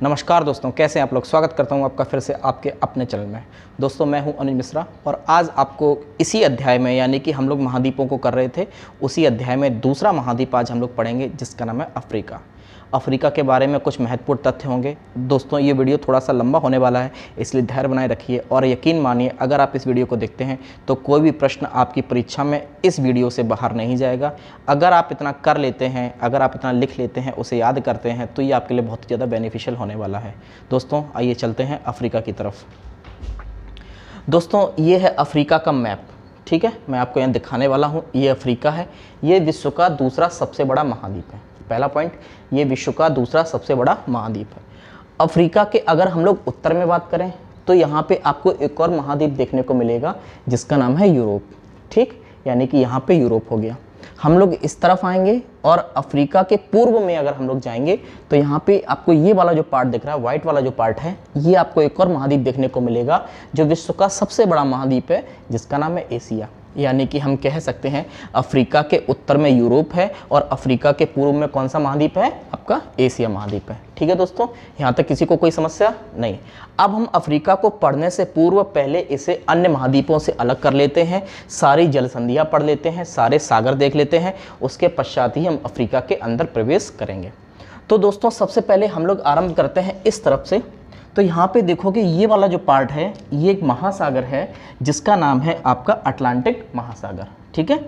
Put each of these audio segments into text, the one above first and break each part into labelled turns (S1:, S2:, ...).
S1: नमस्कार दोस्तों, कैसे हैं आप लोग। स्वागत करता हूं आपका फिर से आपके अपने चैनल में। दोस्तों मैं हूं अनिल मिश्रा और आज आपको इसी अध्याय में, यानी कि हम लोग महाद्वीपों को कर रहे थे, उसी अध्याय में दूसरा महाद्वीप आज हम लोग पढ़ेंगे जिसका नाम है अफ्रीका। अफ्रीका के बारे में कुछ महत्वपूर्ण तथ्य होंगे। दोस्तों ये वीडियो थोड़ा सा लंबा होने वाला है, इसलिए धैर्य बनाए रखिए और यकीन मानिए अगर आप इस वीडियो को देखते हैं तो कोई भी प्रश्न आपकी परीक्षा में इस वीडियो से बाहर नहीं जाएगा। अगर आप इतना कर लेते हैं, अगर आप इतना लिख लेते हैं, उसे याद करते हैं, तो ये आपके लिए बहुत ज़्यादा बेनिफिशियल होने वाला है। दोस्तों आइए चलते हैं अफ्रीका की तरफ। दोस्तों ये है अफ्रीका का मैप, ठीक है। मैं आपको यहाँ दिखाने वाला हूँ। ये अफ्रीका है, ये विश्व का दूसरा सबसे बड़ा महाद्वीप है। पहला पॉइंट, ये विश्व का दूसरा सबसे बड़ा महाद्वीप है। अफ्रीका के अगर हम लोग उत्तर में बात करें तो यहाँ पे आपको एक और महाद्वीप देखने को मिलेगा जिसका नाम है यूरोप, ठीक। यानी कि यहाँ पे यूरोप हो गया। हम लोग इस तरफ आएंगे और अफ्रीका के पूर्व में अगर हम लोग जाएंगे तो यहाँ पे आपको ये वाला जो पार्ट दिख रहा है, व्हाइट वाला जो पार्ट है, ये आपको एक और महाद्वीप देखने को मिलेगा जो विश्व का सबसे बड़ा महाद्वीप है जिसका नाम है एशिया। यानी कि हम कह सकते हैं अफ्रीका के उत्तर में यूरोप है और अफ्रीका के पूर्व में कौन सा महाद्वीप है, आपका एशिया महाद्वीप है। ठीक है दोस्तों, यहाँ तक किसी को कोई समस्या नहीं। अब हम अफ्रीका को पढ़ने से पूर्व पहले इसे अन्य महाद्वीपों से अलग कर लेते हैं, सारी जल संधियाँ पढ़ लेते हैं, सारे सागर देख लेते हैं, उसके पश्चात ही हम अफ्रीका के अंदर प्रवेश करेंगे। तो दोस्तों सबसे पहले हम लोग आरंभ करते हैं इस तरफ से। तो यहाँ पे देखोगे ये वाला जो पार्ट है, ये एक महासागर है जिसका नाम है आपका अटलांटिक महासागर, ठीक है।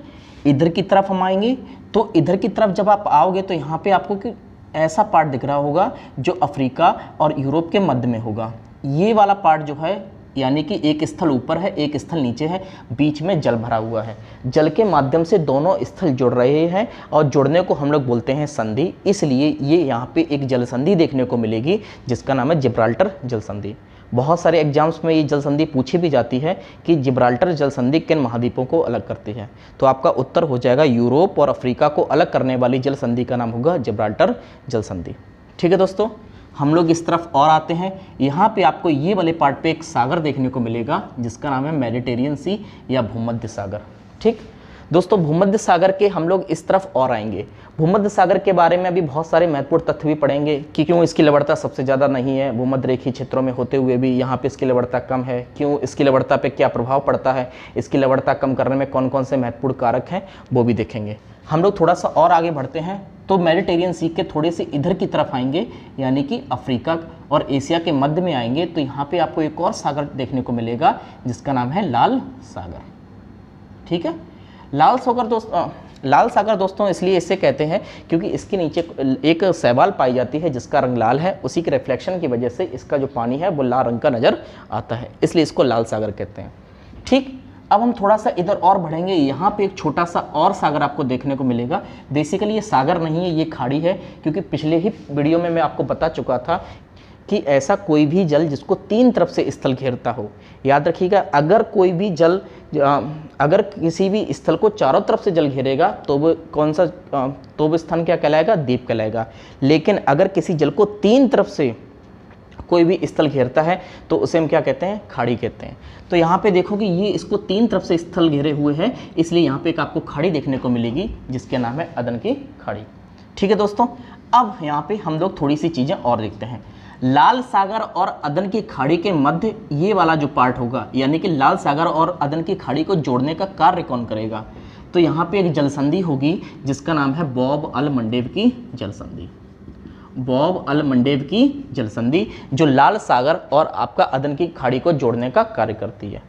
S1: इधर की तरफ हम आएंगे तो इधर की तरफ जब आप आओगे तो यहाँ पे आपको कि ऐसा पार्ट दिख रहा होगा जो अफ्रीका और यूरोप के मध्य में होगा। ये वाला पार्ट जो है, यानी कि एक स्थल ऊपर है एक स्थल नीचे है, बीच में जल भरा हुआ है। जल के माध्यम से दोनों स्थल जुड़ रहे हैं और जुड़ने को हम लोग बोलते हैं संधि। इसलिए ये यहाँ पे एक जल संधि देखने को मिलेगी जिसका नाम है जिब्राल्टर जल संधि। बहुत सारे एग्जाम्स में ये जल संधि पूछी भी जाती है कि जिब्राल्टर जल संधि किन महाद्वीपों को अलग करती है। तो आपका उत्तर हो जाएगा यूरोप और अफ्रीका को अलग करने वाली जल संधि का नाम होगा जिब्राल्टर जल संधि। ठीक है दोस्तों, हम लोग इस तरफ और आते हैं। यहाँ पे आपको ये वाले पार्ट पे एक सागर देखने को मिलेगा जिसका नाम है मेडिटेरियन सी या भूमध्य सागर, ठीक दोस्तों। भूमध्य सागर के हम लोग इस तरफ और आएंगे। भूमध्य सागर के बारे में अभी बहुत सारे महत्वपूर्ण तथ्य भी पढ़ेंगे कि क्यों इसकी लवणता सबसे ज़्यादा नहीं है, भूमध्य रेखीय क्षेत्रों में होते हुए भी यहाँ पे इसकी लवणता कम है, क्यों इसकी लवणता पे क्या प्रभाव पड़ता है, इसकी लवणता कम करने में कौन कौन से महत्वपूर्ण कारक हैं वो भी देखेंगे। हम लोग थोड़ा सा और आगे बढ़ते हैं तो मेडिटेरियन सी के थोड़े से इधर की तरफ आएंगे, यानी कि अफ्रीका और एशिया के मध्य में आएंगे तो यहाँ पे आपको एक और सागर देखने को मिलेगा जिसका नाम है लाल सागर, ठीक है। लाल सागर दोस्तों इसलिए इसे कहते हैं क्योंकि इसके नीचे एक शैवाल पाई जाती है जिसका रंग लाल है, उसी के रिफ्लेक्शन की वजह से इसका जो पानी है वो लाल रंग का नजर आता है, इसलिए इसको लाल सागर कहते हैं, ठीक। अब हम थोड़ा सा इधर और बढ़ेंगे। यहाँ पे एक छोटा सा और सागर आपको देखने को मिलेगा। बेसिकली ये सागर नहीं है, ये खाड़ी है, क्योंकि पिछले ही वीडियो में मैं आपको बता चुका था कि ऐसा कोई भी जल जिसको तीन तरफ से स्थल घेरता हो। याद रखिएगा, अगर कोई भी जल, अगर किसी भी स्थल को चारों तरफ से जल घेरेगा तो वो कौन सा, तो वो स्थान क्या कहलाएगा, द्वीप कहलाएगा। लेकिन अगर किसी जल को तीन तरफ से कोई भी स्थल घेरता है तो उसे हम क्या कहते हैं, खाड़ी कहते हैं। तो यहाँ पे देखो कि ये इसको तीन तरफ से स्थल घेरे हुए हैं, इसलिए यहाँ पे एक आपको खाड़ी देखने को मिलेगी जिसके नाम है अदन की खाड़ी, ठीक है दोस्तों। अब यहाँ पे हम लोग थोड़ी सी चीज़ें और देखते हैं। लाल सागर और अदन की खाड़ी के मध्य ये वाला जो पार्ट होगा, यानी कि लाल सागर और अदन की खाड़ी को जोड़ने का कार्य कौन करेगा, तो यहाँ पे एक जल संधि होगी जिसका नाम है बॉब अल मंडेव की जल संधि। बॉब अल मंडेव की जल संधि जो लाल सागर और आपका अदन की खाड़ी को जोड़ने का कार्य करती है।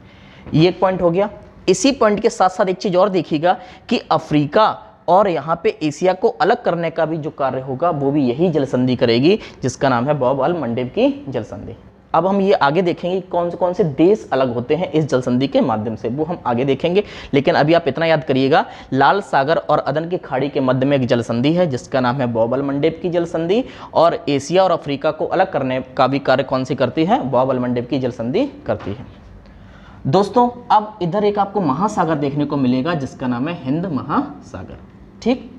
S1: ये एक पॉइंट हो गया। इसी पॉइंट के साथ साथ एक चीज और देखिएगा कि अफ्रीका और यहाँ पे एशिया को अलग करने का भी जो कार्य होगा वो भी यही जल संधि करेगी जिसका नाम है बॉब अल मंडेव की जल संधि। अब हम ये आगे देखेंगे कौन से देश अलग होते हैं इस जल संधि के माध्यम से, वो हम आगे देखेंगे। लेकिन अभी आप इतना याद करिएगा, लाल सागर और अदन की खाड़ी के मध्य में एक जल संधि है जिसका नाम है बॉब अल मंडेव की जल संधि, और एशिया और अफ्रीका को अलग करने का भी कार्य कौन सी करती है, बॉब अल मंडेव की जल संधि करती है। दोस्तों अब इधर एक आपको महासागर देखने को मिलेगा जिसका नाम है हिंद महासागर, ठीक।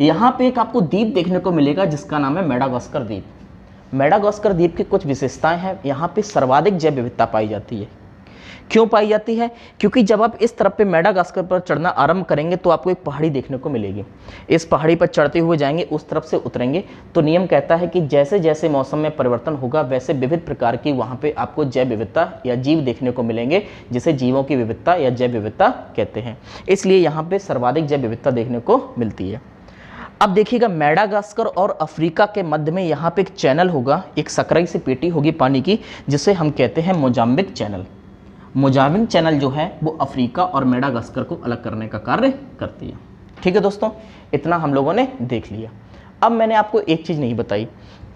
S1: यहाँ पे एक आपको द्वीप देखने को मिलेगा जिसका नाम है मेडागास्कर द्वीप। मेडागास्कर द्वीप की कुछ विशेषताएं हैं। यहाँ पे सर्वाधिक जैव विविधता पाई जाती है। क्यों पाई जाती है? क्योंकि जब आप इस तरफ पे मेडागास्कर पर चढ़ना आरंभ करेंगे तो आपको एक पहाड़ी देखने को मिलेगी। इस पहाड़ी पर चढ़ते हुए जाएंगे, उस तरफ से उतरेंगे तो नियम कहता है कि जैसे जैसे मौसम में परिवर्तन होगा वैसे विविध प्रकार की वहाँ पे आपको जैव विविधता या जीव देखने को मिलेंगे, जिसे जीवों की विविधता या जैव विविधता कहते हैं। इसलिए यहाँ पे सर्वाधिक जैव विविधता देखने को मिलती है। अब देखिएगा, मेडागास्कर और अफ्रीका के मध्य में यहाँ पे एक चैनल होगा, एक सकराई सी पेटी होगी पानी की, जिसे हम कहते हैं मोजाम्बिक चैनल। मोजाम्बिक चैनल जो है वो अफ्रीका और मेडागास्कर को अलग करने का कार्य करती है। ठीक है दोस्तों, इतना हम लोगों ने देख लिया। अब मैंने आपको एक चीज़ नहीं बताई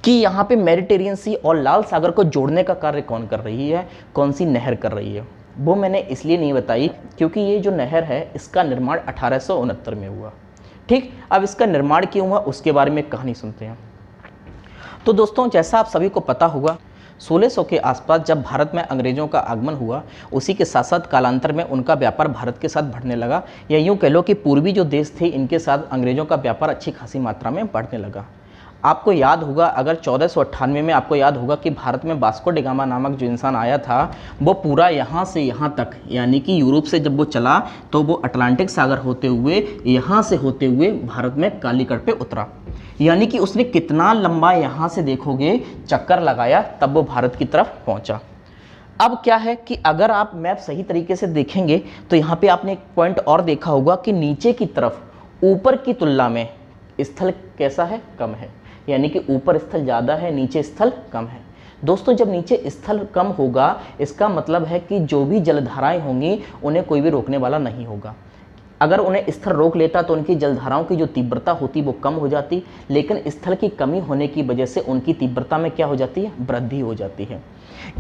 S1: कि यहाँ पे मेडिटेरियन सी और लाल सागर को जोड़ने का कार्य कौन कर रही है, कौन सी नहर कर रही है। वो मैंने इसलिए नहीं बताई क्योंकि ये जो नहर है इसका निर्माण 1869 में हुआ। ठीक, अब इसका निर्माण क्यों हुआ उसके बारे में कहानी सुनते हैं। तो दोस्तों, जैसा आप सभी को पता होगा, 1600 के आसपास जब भारत में अंग्रेज़ों का आगमन हुआ, उसी के साथ साथ कालांतर में उनका व्यापार भारत के साथ बढ़ने लगा, या यूँ कह लो कि पूर्वी जो देश थे इनके साथ अंग्रेज़ों का व्यापार अच्छी खासी मात्रा में बढ़ने लगा। आपको याद होगा, अगर 1498 में आपको याद होगा कि भारत में वास्को डी गामा नामक जो इंसान आया था, वो पूरा यहाँ से यहाँ तक, यानी कि यूरोप से जब वो चला तो वो अटलांटिक सागर होते हुए यहाँ से होते हुए भारत में कालीकट पे उतरा। यानी कि उसने कितना लंबा यहाँ से देखोगे चक्कर लगाया, तब वो भारत की तरफ पहुँचा। अब क्या है कि अगर आप मैप सही तरीके से देखेंगे तो यहाँ पे आपने एक पॉइंट और देखा होगा कि नीचे की तरफ ऊपर की तुलना में स्थल कैसा है, कम है। यानी कि ऊपर स्थल ज़्यादा है, नीचे स्थल कम है। दोस्तों, जब नीचे स्थल कम होगा इसका मतलब है कि जो भी जलधाराएं होंगी उन्हें कोई भी रोकने वाला नहीं होगा। अगर उन्हें स्थल रोक लेता तो उनकी जलधाराओं की जो तीव्रता होती वो कम हो जाती, लेकिन स्थल की कमी होने की वजह से उनकी तीव्रता में क्या हो जाती है, वृद्धि हो जाती है।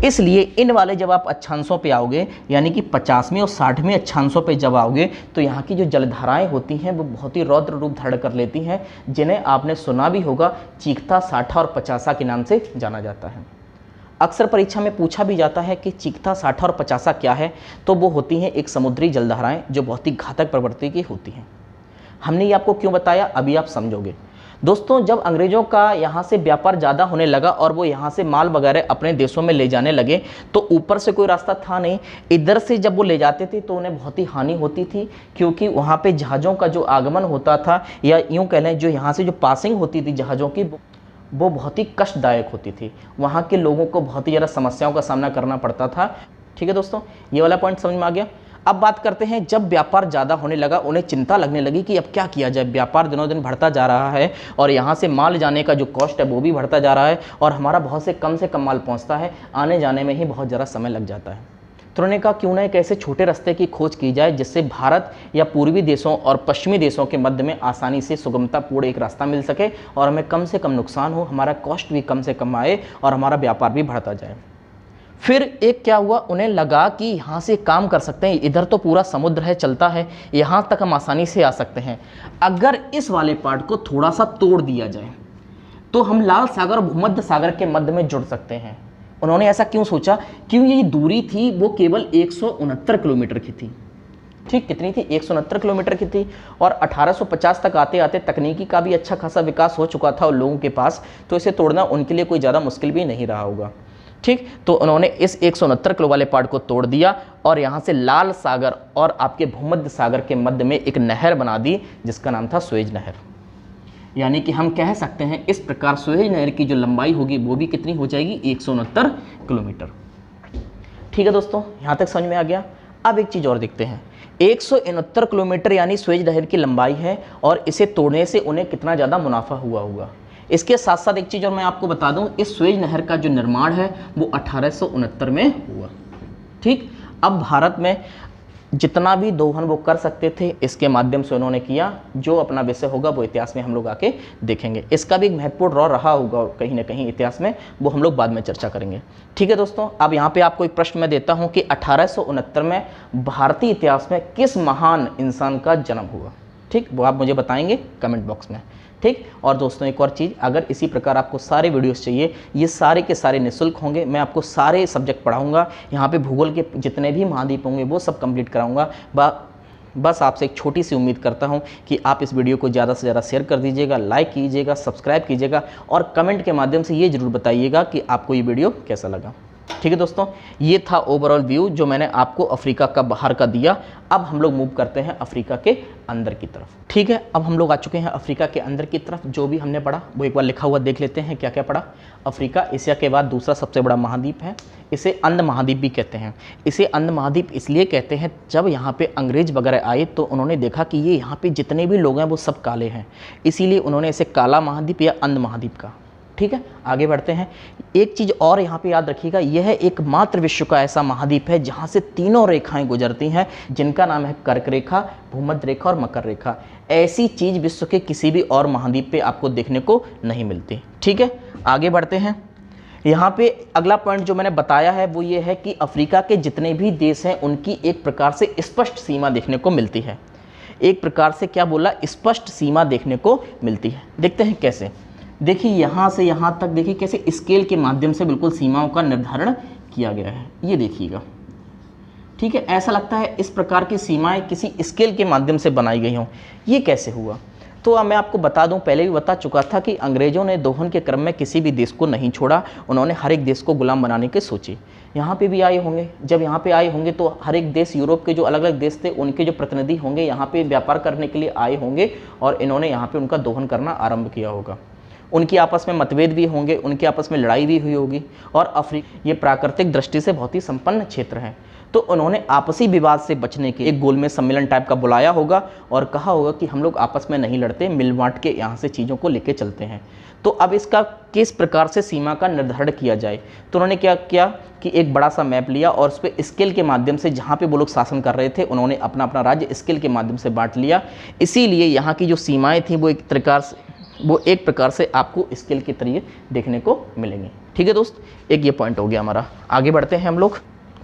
S1: इसलिए इन वाले जब आप अक्षांशों पे आओगे, यानी कि 50वें और 60वें अक्षांशों पे जब आओगे, तो यहाँ की जो जलधाराएं होती हैं वो बहुत ही रौद्र रूप धारण कर लेती हैं, जिन्हें आपने सुना भी होगा, चीखता, साठा और पचासा के नाम से जाना जाता है। अक्सर परीक्षा में पूछा भी जाता है कि चीखता, साठा और पचासा क्या है, तो वो होती हैं एक समुद्री जलधाराएं जो बहुत ही घातक प्रवृत्ति की होती हैं। हमने ये आपको क्यों बताया, अभी आप समझोगे। दोस्तों, जब अंग्रेज़ों का यहाँ से व्यापार ज़्यादा होने लगा और वो यहाँ से माल वगैरह अपने देशों में ले जाने लगे, तो ऊपर से कोई रास्ता था नहीं। इधर से जब वो ले जाते थे तो उन्हें बहुत ही हानि होती थी, क्योंकि वहाँ पे जहाज़ों का जो आगमन होता था, या यूँ कह लें जो यहाँ से जो पासिंग होती थी जहाज़ों की, वो बहुत ही कष्टदायक होती थी। वहाँ के लोगों को बहुत ही ज़्यादा समस्याओं का सामना करना पड़ता था। ठीक है दोस्तों, ये वाला पॉइंट समझ में आ गया। अब बात करते हैं, जब व्यापार ज़्यादा होने लगा उन्हें चिंता लगने लगी कि अब क्या किया जाए, व्यापार दिनों दिन बढ़ता जा रहा है और यहाँ से माल जाने का जो कॉस्ट है वो भी बढ़ता जा रहा है, और हमारा बहुत से कम माल पहुँचता है, आने जाने में ही बहुत ज़्यादा समय लग जाता है। तो उन्होंने कहा क्यों ना एक ऐसे छोटे रास्ते की खोज की जाए जिससे भारत या पूर्वी देशों और पश्चिमी देशों के मध्य में आसानी से सुगमतापूर्ण एक रास्ता मिल सके और हमें कम से कम नुकसान हो, हमारा कॉस्ट भी कम से कम आए और हमारा व्यापार भी बढ़ता जाए। फिर एक क्या हुआ, उन्हें लगा कि यहाँ से काम कर सकते हैं, इधर तो पूरा समुद्र है, चलता है, यहाँ तक हम आसानी से आ सकते हैं। अगर इस वाले पार्ट को थोड़ा सा तोड़ दिया जाए तो हम लाल सागर और भूमध्य सागर के मध्य में जुड़ सकते हैं। उन्होंने ऐसा क्यों सोचा? क्यों ये दूरी थी वो केवल 169 किलोमीटर की थी। ठीक, कितनी थी? 169 किलोमीटर की थी। और 1850 तक आते आते तकनीकी का भी अच्छा खासा विकास हो चुका था उन लोगों के पास, तो इसे तोड़ना उनके लिए कोई ज़्यादा मुश्किल भी नहीं रहा होगा। ठीक, तो उन्होंने इस 169 किलो वाले पार्ट को तोड़ दिया और यहाँ से लाल सागर और आपके भूमध्य सागर के मध्य में एक नहर बना दी जिसका नाम था सुएज नहर। यानी कि हम कह सकते हैं इस प्रकार सुएज नहर की जो लंबाई होगी वो भी कितनी हो जाएगी? 169 किलोमीटर। ठीक है दोस्तों, यहाँ तक समझ में आ गया। अब एक चीज़ और देखते हैं, 169 किलोमीटर यानी सुएज नहर की लंबाई है, और इसे तोड़ने से उन्हें कितना ज़्यादा मुनाफा हुआ होगा। इसके साथ साथ एक चीज़ और मैं आपको बता दूं, इस सुएज नहर का जो निर्माण है वो 1869 में हुआ। ठीक, अब भारत में जितना भी दोहन वो कर सकते थे इसके माध्यम से उन्होंने किया। जो अपना विषय होगा वो इतिहास में हम लोग आके देखेंगे। इसका भी एक महत्वपूर्ण रोल रहा होगा कहीं ना कहीं इतिहास में, वो हम लोग बाद में चर्चा करेंगे। ठीक है दोस्तों, अब यहाँ पे आपको एक प्रश्न मैं देता हूँ कि 1869 में भारतीय इतिहास में किस महान इंसान का जन्म हुआ? ठीक, वो आप मुझे बताएंगे कमेंट बॉक्स में। ठीक, और दोस्तों एक और चीज़, अगर इसी प्रकार आपको सारे वीडियोस चाहिए, ये सारे के सारे निःशुल्क होंगे। मैं आपको सारे सब्जेक्ट पढ़ाऊंगा, यहाँ पे भूगोल के जितने भी महाद्वीप होंगे वो सब कंप्लीट कराऊंगा। बस आपसे एक छोटी सी उम्मीद करता हूँ कि आप इस वीडियो को ज़्यादा से ज़्यादा शेयर कर दीजिएगा, लाइक कीजिएगा, सब्सक्राइब कीजिएगा और कमेंट के माध्यम से ये ज़रूर बताइएगा कि आपको ये वीडियो कैसा लगा। ठीक है दोस्तों, ये था ओवरऑल व्यू जो मैंने आपको अफ्रीका का बाहर का दिया। अब हम लोग मूव करते हैं अफ्रीका के अंदर की तरफ। ठीक है, अब हम लोग आ चुके हैं अफ्रीका के अंदर की तरफ। जो भी हमने पढ़ा वो एक बार लिखा हुआ देख लेते हैं, क्या क्या पढ़ा। अफ्रीका एशिया के बाद दूसरा सबसे बड़ा महाद्वीप है। इसे अंध महाद्वीप भी कहते हैं। इसे अंध महाद्वीप इसलिए कहते हैं, जब यहाँ पे अंग्रेज वगैरह आए तो उन्होंने देखा कि ये यहाँ पे जितने भी लोग हैं वो सब काले हैं, इसीलिए उन्होंने इसे काला महाद्वीप या अंध महाद्वीप कहा। ठीक है, आगे बढ़ते हैं। एक चीज़ और यहाँ पे याद रखिएगा, यह एकमात्र विश्व का ऐसा महाद्वीप है जहाँ से तीनों रेखाएं गुजरती हैं, जिनका नाम है कर्क रेखा, भूमध्य रेखा और मकर रेखा। ऐसी चीज़ विश्व के किसी भी और महाद्वीप पे आपको देखने को नहीं मिलती। ठीक है, आगे बढ़ते हैं। यहाँ पे अगला पॉइंट जो मैंने बताया है वो ये है कि अफ्रीका के जितने भी देश हैं उनकी एक प्रकार से स्पष्ट सीमा देखने को मिलती है। एक प्रकार से क्या बोला, स्पष्ट सीमा देखने को मिलती है। देखते हैं कैसे। देखिए यहाँ से यहाँ तक देखिए कैसे स्केल के माध्यम से बिल्कुल सीमाओं का निर्धारण किया गया है, ये देखिएगा। ठीक है, ऐसा लगता है इस प्रकार की सीमाएं किसी स्केल के माध्यम से बनाई गई हों। ये कैसे हुआ? तो अब मैं आपको बता दूं, पहले भी बता चुका था कि अंग्रेज़ों ने दोहन के क्रम में किसी भी देश को नहीं छोड़ा। उन्होंने हर एक देश को गुलाम बनाने के सोचे। यहाँ पे भी आए होंगे, जब यहाँ पे आए होंगे तो हर एक देश, यूरोप के जो अलग अलग देश थे उनके जो प्रतिनिधि होंगे यहाँ पे व्यापार करने के लिए आए होंगे और इन्होंने यहाँ पे उनका दोहन करना आरंभ किया होगा। उनकी आपस में मतभेद भी होंगे, उनकी आपस में लड़ाई भी हुई होगी। और अफ्रीका ये प्राकृतिक दृष्टि से बहुत ही संपन्न क्षेत्र है, तो उन्होंने आपसी विवाद से बचने के एक गोलमेज सम्मेलन टाइप का बुलाया होगा और कहा होगा कि हम लोग आपस में नहीं लड़ते, मिल बांट के यहाँ से चीज़ों को लेके चलते हैं। तो अब इसका किस प्रकार से सीमा का निर्धारण किया जाए, तो उन्होंने क्या किया कि एक बड़ा सा मैप लिया और उस पर स्केल के माध्यम से जहाँ पे वो लोग शासन कर रहे थे उन्होंने अपना अपना राज्य स्केल के माध्यम से बांट लिया। इसीलिए यहाँ की जो सीमाएँ थीं वो एक प्रकार से आपको स्केल के तरीके देखने को मिलेंगे। ठीक है दोस्त, एक ये पॉइंट हो गया हमारा। आगे बढ़ते हैं हम लोग।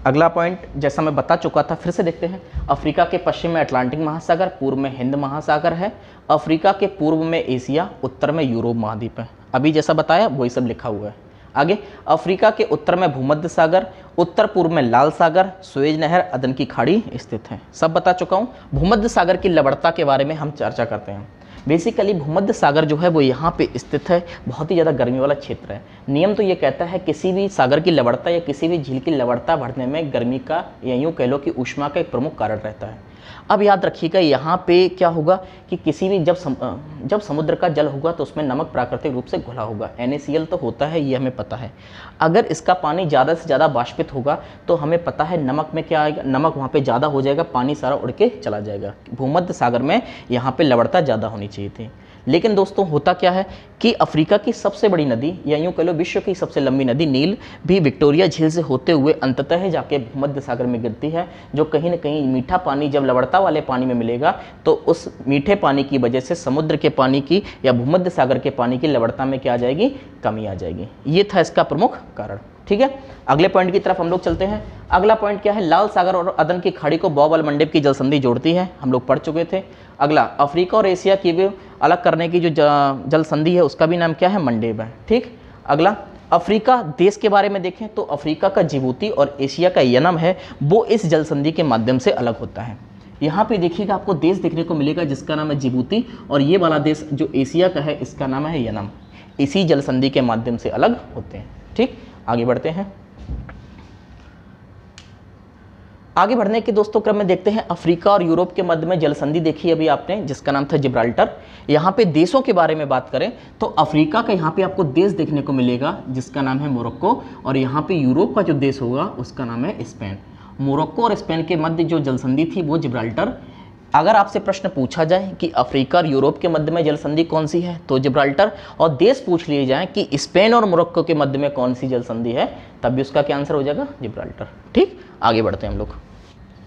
S1: अगला पॉइंट जैसा मैं बता चुका था फिर से देखते हैं। अफ्रीका के पश्चिम में अटलांटिक महासागर, पूर्व में हिंद महासागर है। अफ्रीका के पूर्व में एशिया, उत्तर में यूरोप महाद्वीप है। अभी जैसा बताया वही सब लिखा हुआ है। आगे, अफ्रीका के उत्तर में भूमध्य सागर, उत्तर पूर्व में लाल सागर, सुएज नहर, अदन की खाड़ी स्थित है। सब बता चुका हूँ। भूमध्य सागर की लवणता के बारे में हम चर्चा करते हैं। बेसिकली भूमध्य सागर जो है वो यहाँ पे स्थित है, बहुत ही ज़्यादा गर्मी वाला क्षेत्र है। नियम तो ये कहता है किसी भी सागर की लवणता या किसी भी झील की लवणता बढ़ने में गर्मी का या यूँ कह लो कि ऊष्मा का एक प्रमुख कारण रहता है। अब याद रखिएगा यहाँ पे क्या होगा कि किसी भी जब समुद्र का जल होगा तो उसमें नमक प्राकृतिक रूप से घुला होगा। NaCl तो होता है, ये हमें पता है। अगर इसका पानी ज़्यादा से ज़्यादा वाष्पित होगा तो हमें पता है नमक में क्या आएगा, नमक वहाँ पे ज़्यादा हो जाएगा, पानी सारा उड़ के चला जाएगा। भूमध्य सागर में यहाँ पे लवणता ज़्यादा होनी चाहिए थी। लेकिन दोस्तों होता क्या है कि अफ्रीका की सबसे बड़ी नदी या यूँ कह लो विश्व की सबसे लंबी नदी नील भी विक्टोरिया झील से होते हुए अंततः जाके भूमध्य सागर में गिरती है, जो कहीं ना कहीं मीठा पानी जब लवणता वाले पानी में मिलेगा तो उस मीठे पानी की वजह से समुद्र के पानी की या भूमध्य सागर के पानी की लवणता में क्या आ जाएगी, कमी आ जाएगी। ये था इसका प्रमुख कारण। ठीक है, अगले पॉइंट की तरफ हम लोग चलते हैं। अगला पॉइंट क्या है, लाल सागर और अदन की खाड़ी को बॉब मंडेब की जल संधि जोड़ती है, हम लोग पढ़ चुके थे। अगला, अफ्रीका और एशिया की भी अलग करने की जो जल संधि है उसका भी नाम क्या है, मंडेब है। ठीक, अगला अफ्रीका देश के बारे में देखें तो अफ्रीका का जिबूती और एशिया का यनम है, वो इस जल संधि के माध्यम से अलग होता है। यहाँ पे देखिएगा आपको देश देखने को मिलेगा जिसका नाम है जिबूती, और ये वाला देश जो एशिया का है इसका नाम है यनम। इसी जल संधि के माध्यम से अलग होते हैं। ठीक, आगे बढ़ते हैं। आगे बढ़ने के दोस्तों क्रम में देखते हैं अफ्रीका और यूरोप के मध्य में जल संधि देखी अभी आपने, जिसका नाम था जिब्राल्टर। यहाँ पे देशों के बारे में बात करें तो अफ्रीका का यहाँ पे आपको देश देखने को मिलेगा जिसका नाम है मोरक्को, और यहाँ पे यूरोप का जो देश होगा उसका नाम है स्पेन। मोरक्को और स्पेन के मध्य जो जल संधि थी वो जिब्राल्टर। अगर आपसे प्रश्न पूछा जाए कि अफ्रीका और यूरोप के मध्य में जल संधि कौन सी है तो जिब्राल्टर, और देश पूछ लिए जाए कि स्पेन और मोरक्को के मध्य में कौन सी जल संधि है तब भी उसका क्या आंसर हो जाएगा, जिब्राल्टर। ठीक, आगे बढ़ते हैं हम लोग।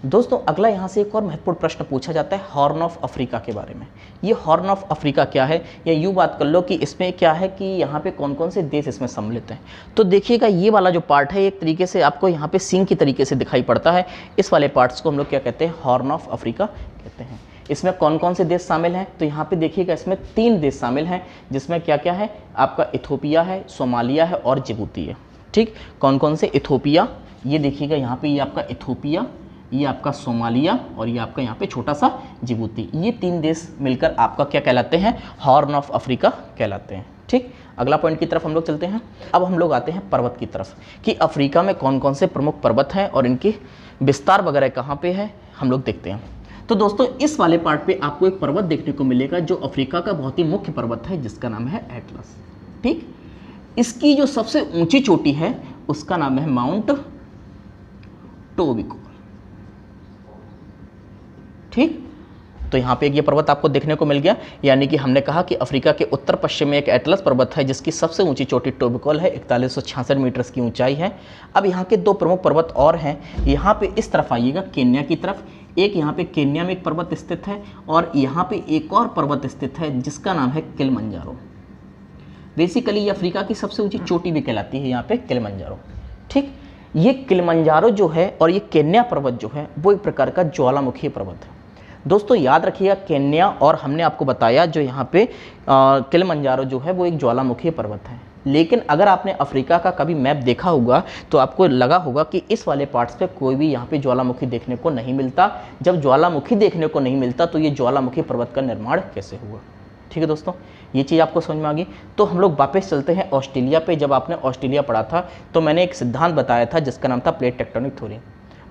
S1: दोस्तों अगला यहाँ से एक और महत्वपूर्ण प्रश्न पूछा जाता है हॉर्न ऑफ अफ्रीका के बारे में। ये हॉर्न ऑफ अफ्रीका क्या है, या यूँ बात कर लो कि इसमें क्या है कि यहाँ पे कौन कौन से देश इसमें सम्मिलित हैं। तो देखिएगा ये वाला जो पार्ट है एक तरीके से आपको यहाँ पे सिंह की तरीके से दिखाई पड़ता है। इस वाले पार्ट्स को हम लोग क्या कहते हैं, हॉर्न ऑफ अफ्रीका कहते हैं। इसमें कौन कौन से देश शामिल हैं तो यहाँ पे देखिएगा इसमें 3 देश शामिल हैं, जिसमें क्या क्या है, आपका इथोपिया है, सोमालिया है और जिबूती है। ठीक, कौन कौन से, इथोपिया, ये देखिएगा यहाँ पे ये आपका इथोपिया, ये आपका सोमालिया और ये आपका यहाँ पे छोटा सा जिबूती। ये 3 देश मिलकर आपका क्या कहलाते हैं, हॉर्न ऑफ अफ्रीका कहलाते हैं। ठीक, अगला पॉइंट की तरफ हम लोग चलते हैं। अब हम लोग आते हैं पर्वत की तरफ कि अफ्रीका में कौन कौन से प्रमुख पर्वत हैं और इनकी विस्तार वगैरह कहाँ पे है, हम लोग देखते हैं। तो दोस्तों इस वाले पार्ट पे आपको एक पर्वत देखने को मिलेगा जो अफ्रीका का बहुत ही मुख्य पर्वत है, जिसका नाम है एटलस। ठीक, इसकी जो सबसे ऊंची चोटी है उसका नाम है माउंट टोबिको। ठीक, तो यहाँ पे ये पर्वत आपको देखने को मिल गया, यानी कि हमने कहा कि अफ्रीका के उत्तर पश्चिम में एक एटलस पर्वत है जिसकी सबसे ऊंची चोटी टोबिकोल है, 4166 मीटर की ऊंचाई है। अब यहाँ के दो प्रमुख पर्वत और हैं, यहाँ पे इस तरफ आइएगा केन्या की तरफ, एक यहाँ पे केन्या में एक पर्वत स्थित है और यहाँ पे एक और पर्वत स्थित है जिसका नाम है किलिमंजारो। बेसिकली ये अफ्रीका की सबसे ऊंची चोटी भी कहलाती है यहाँ पे किलिमंजारो। ठीक, ये किलिमंजारो जो है और ये केन्या पर्वत जो है वो एक प्रकार का ज्वालामुखी पर्वत है। दोस्तों याद रखिएगा, केन्या और हमने आपको बताया जो यहाँ पे किलिमंजारो जो है वो एक ज्वालामुखी पर्वत है। लेकिन अगर आपने अफ्रीका का कभी मैप देखा होगा तो आपको लगा होगा कि इस वाले पार्ट्स पे कोई भी यहाँ पे ज्वालामुखी देखने को नहीं मिलता। जब ज्वालामुखी देखने को नहीं मिलता तो ये ज्वालामुखी पर्वत का निर्माण कैसे हुआ। ठीक है दोस्तों, ये चीज़ आपको समझ में आ गई। तो हम लोग वापस चलते हैं ऑस्ट्रेलिया पे। जब आपने ऑस्ट्रेलिया पढ़ा था तो मैंने एक सिद्धांत बताया था जिसका नाम था plate tectonic theory.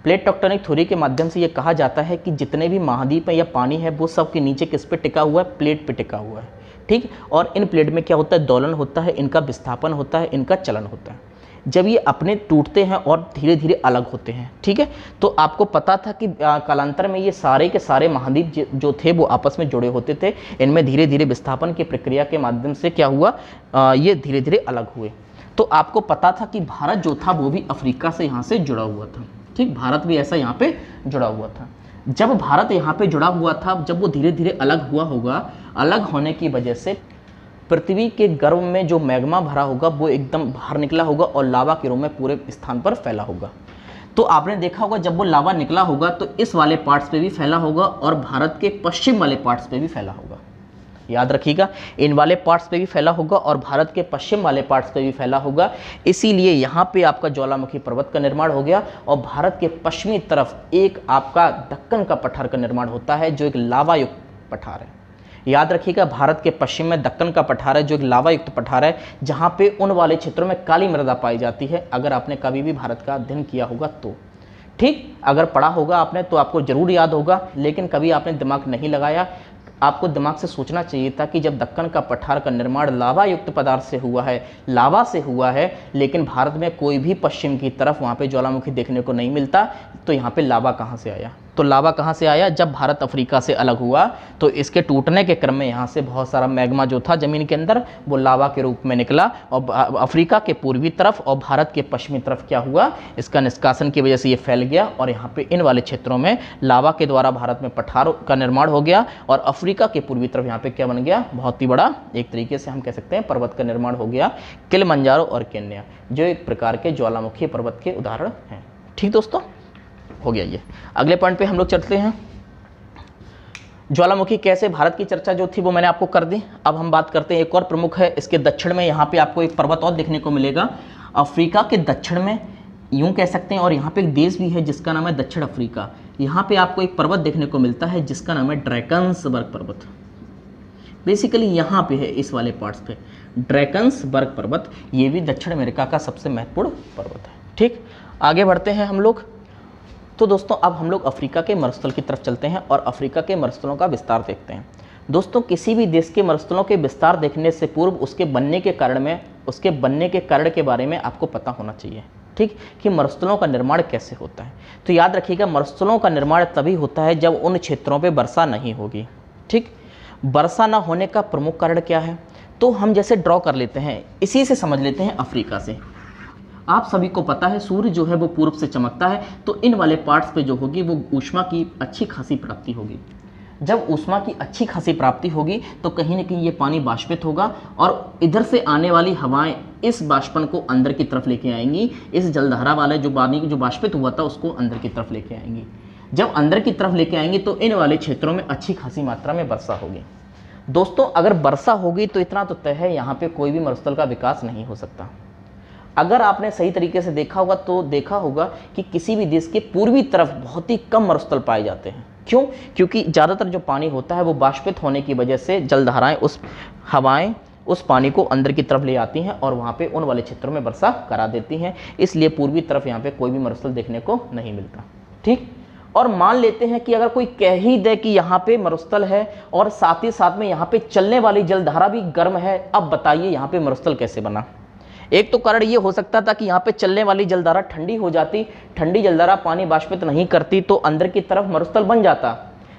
S1: Plate tectonic theory के माध्यम से ये कहा जाता है कि जितने भी महाद्वीप है या पानी है वो सब के नीचे किस पे टिका हुआ है, प्लेट पे टिका हुआ है। ठीक, और इन प्लेट में क्या होता है, दोलन होता है, इनका विस्थापन होता है, इनका चलन होता है। जब ये अपने टूटते हैं और धीरे धीरे अलग होते हैं, ठीक है, तो आपको पता था कि कालांतर में ये सारे के सारे महाद्वीप जो थे वो आपस में जुड़े होते थे। इनमें धीरे धीरे विस्थापन की प्रक्रिया के माध्यम से क्या हुआ, ये धीरे धीरे अलग हुए। तो आपको पता था कि भारत जो था वो भी अफ्रीका से यहाँ से जुड़ा हुआ था। ठीक, भारत भी ऐसा यहाँ पे जुड़ा हुआ था। जब भारत यहाँ पे जुड़ा हुआ था, जब वो धीरे धीरे अलग हुआ होगा, अलग होने की वजह से पृथ्वी के गर्भ में जो मैग्मा भरा होगा वो एकदम बाहर निकला होगा और लावा के रूप में पूरे स्थान पर फैला होगा। तो आपने देखा होगा जब वो लावा निकला होगा तो इस वाले पार्ट्स पे भी फैला होगा और भारत के पश्चिम वाले पार्ट्स पे भी फैला होगा। याद रखिएगा, इन वाले पार्ट्स पे भी फैला होगा और भारत के पश्चिम वाले पार्ट्स पे भी फैला होगा। इसीलिए यहाँ पे आपका ज्वालामुखी पर्वत का निर्माण हो गया और भारत के पश्चिमी तरफ एक आपका दक्कन का पठार का निर्माण होता है जो एक लावा युक्त पठार है। याद रखिएगा, भारत के पश्चिम में दक्कन का पठार है जो एक लावा युक्त पठार है, जहाँ पे उन वाले क्षेत्रों में काली मृदा पाई जाती है। अगर आपने कभी भी भारत का अध्ययन किया होगा तो ठीक, अगर पढ़ा होगा आपने तो आपको जरूर याद होगा, लेकिन कभी आपने दिमाग नहीं लगाया। आपको दिमाग से सोचना चाहिए था कि जब दक्कन का पठार का निर्माण लावा युक्त पदार्थ से हुआ है, लावा से हुआ है, लेकिन भारत में कोई भी पश्चिम की तरफ वहाँ पे ज्वालामुखी देखने को नहीं मिलता, तो यहाँ पे लावा कहाँ से आया। तो लावा कहाँ से आया, जब भारत अफ्रीका से अलग हुआ तो इसके टूटने के क्रम में यहाँ से बहुत सारा मैग्मा जो था ज़मीन के अंदर वो लावा के रूप में निकला और अफ्रीका के पूर्वी तरफ और भारत के पश्चिमी तरफ क्या हुआ, इसका निष्कासन की वजह से ये फैल गया और यहाँ पे इन वाले क्षेत्रों में लावा के द्वारा भारत में पठार का निर्माण हो गया और अफ्रीका के पूर्वी तरफ यहाँ पे क्या बन गया, बहुत ही बड़ा एक तरीके से हम कह सकते हैं पर्वत का निर्माण हो गया, किलिमंजारो और केन्या, जो एक प्रकार के ज्वालामुखी पर्वत के उदाहरण हैं। ठीक दोस्तों, हो गया ये। अगले पॉइंट पे हम लोग चलते हैं, ज्वालामुखी कैसे, भारत की चर्चा जो थी वो मैंने आपको कर दी। अब हम बात करते हैं एक और प्रमुख है, इसके दक्षिण में यहाँ पे आपको एक पर्वत और देखने को मिलेगा। अफ्रीका के दक्षिण में यूं कह सकते हैं, और यहाँ पे एक देश भी है जिसका नाम है दक्षिण अफ्रीका। यहाँ पे आपको एक पर्वत देखने को मिलता है जिसका नाम है ड्रैकन्सबर्ग पर्वत। बेसिकली यहाँ पे है इस वाले पार्ट्स पे ड्रैकन्सबर्ग पर्वत, ये भी दक्षिण अमेरिका का सबसे महत्वपूर्ण पर्वत है। ठीक, आगे बढ़ते हैं हम लोग। तो दोस्तों अब हम लोग अफ्रीका के मरुस्थल की तरफ चलते हैं और अफ्रीका के मरुस्थलों का विस्तार देखते हैं। दोस्तों किसी भी देश के मरुस्थलों के विस्तार देखने से पूर्व उसके बनने के कारण के बारे में आपको पता होना चाहिए। ठीक, कि मरुस्थलों का निर्माण कैसे होता है। तो याद रखिएगा, मरुस्थलों का निर्माण तभी होता है जब उन क्षेत्रों पे वर्षा नहीं होगी। ठीक, वर्षा ना होने का प्रमुख कारण क्या है, तो हम जैसे ड्रॉ कर लेते हैं, इसी से समझ लेते हैं। अफ्रीका से आप सभी को पता है सूर्य जो है वो पूर्व से चमकता है, तो इन वाले पार्ट्स पे जो होगी वो ऊष्मा की अच्छी खासी प्राप्ति होगी। जब ऊष्मा की अच्छी खासी प्राप्ति होगी तो कहीं ना कहीं ये पानी बाष्पित होगा और इधर से आने वाली हवाएं इस बाष्पन को अंदर की तरफ लेके आएंगी। इस जलधारा वाले जो पानी जो बाष्पित हुआ था उसको अंदर की तरफ लेके आएंगी। जब अंदर की तरफ लेके आएंगी तो इन वाले क्षेत्रों में अच्छी खासी मात्रा में वर्षा होगी। दोस्तों अगर वर्षा होगी तो इतना तो तय है, यहाँ पे कोई भी मरुस्थल का विकास नहीं हो सकता। अगर आपने सही तरीके से देखा होगा तो देखा होगा कि किसी भी देश के पूर्वी तरफ बहुत ही कम मरुस्थल पाए जाते हैं। क्यों? क्योंकि ज़्यादातर जो पानी होता है वो बाष्पित होने की वजह से जलधाराएं, उस हवाएं उस पानी को अंदर की तरफ ले आती हैं और वहाँ पे उन वाले क्षेत्रों में वर्षा करा देती हैं। इसलिए पूर्वी तरफ यहाँ पे कोई भी मरुस्थल देखने को नहीं मिलता। ठीक, और मान लेते हैं कि अगर कोई कह ही दे कि यहाँ पे मरुस्थल है और साथ ही साथ में यहाँ पे चलने वाली जलधारा भी गर्म है, अब बताइए यहाँ पे मरुस्थल कैसे बना। एक तो कारण ये हो सकता था कि यहाँ पे चलने वाली जलधारा ठंडी हो जाती, ठंडी जलधारा पानी वाष्पित नहीं करती तो अंदर की तरफ मरुस्थल बन जाता।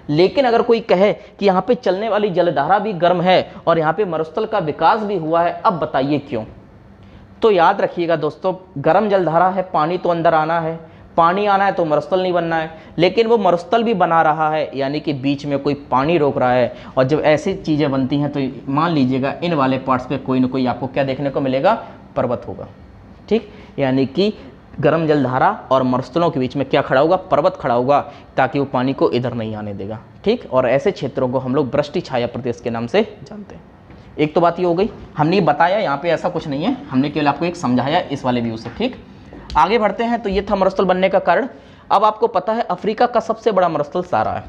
S1: लेकिन अगर कोई कहे कि यहाँ पे चलने वाली जलधारा भी गर्म है और यहाँ पे मरुस्थल का विकास भी हुआ है, अब बताइए क्यों। तो याद रखिएगा दोस्तों, गर्म जलधारा है, पानी तो अंदर आना है, पानी आना है तो मरुस्थल नहीं बनना है, लेकिन वो मरुस्थल भी बना रहा है, यानी कि बीच में कोई पानी रोक रहा है। और जब ऐसी चीज़ें बनती हैं तो मान लीजिएगा इन वाले पार्ट्स पे कोई ना कोई आपको क्या देखने को मिलेगा, पर्वत होगा। ठीक, यानी कि गर्म जलधारा और मरुस्थलों के बीच में क्या खड़ा होगा, पर्वत खड़ा होगा, ताकि वो पानी को इधर नहीं आने देगा। ठीक, और ऐसे क्षेत्रों को हम लोग वृष्टि छाया प्रदेश के नाम से जानते हैं। एक तो बात ये हो गई, हमने ये बताया यहाँ पे ऐसा कुछ नहीं है, हमने केवल आपको एक समझाया इस वाले व्यू से। ठीक, आगे बढ़ते हैं। तो ये था मरुस्थल बनने का कारण। अब आपको पता है अफ्रीका का सबसे बड़ा मरुस्थल सहारा है।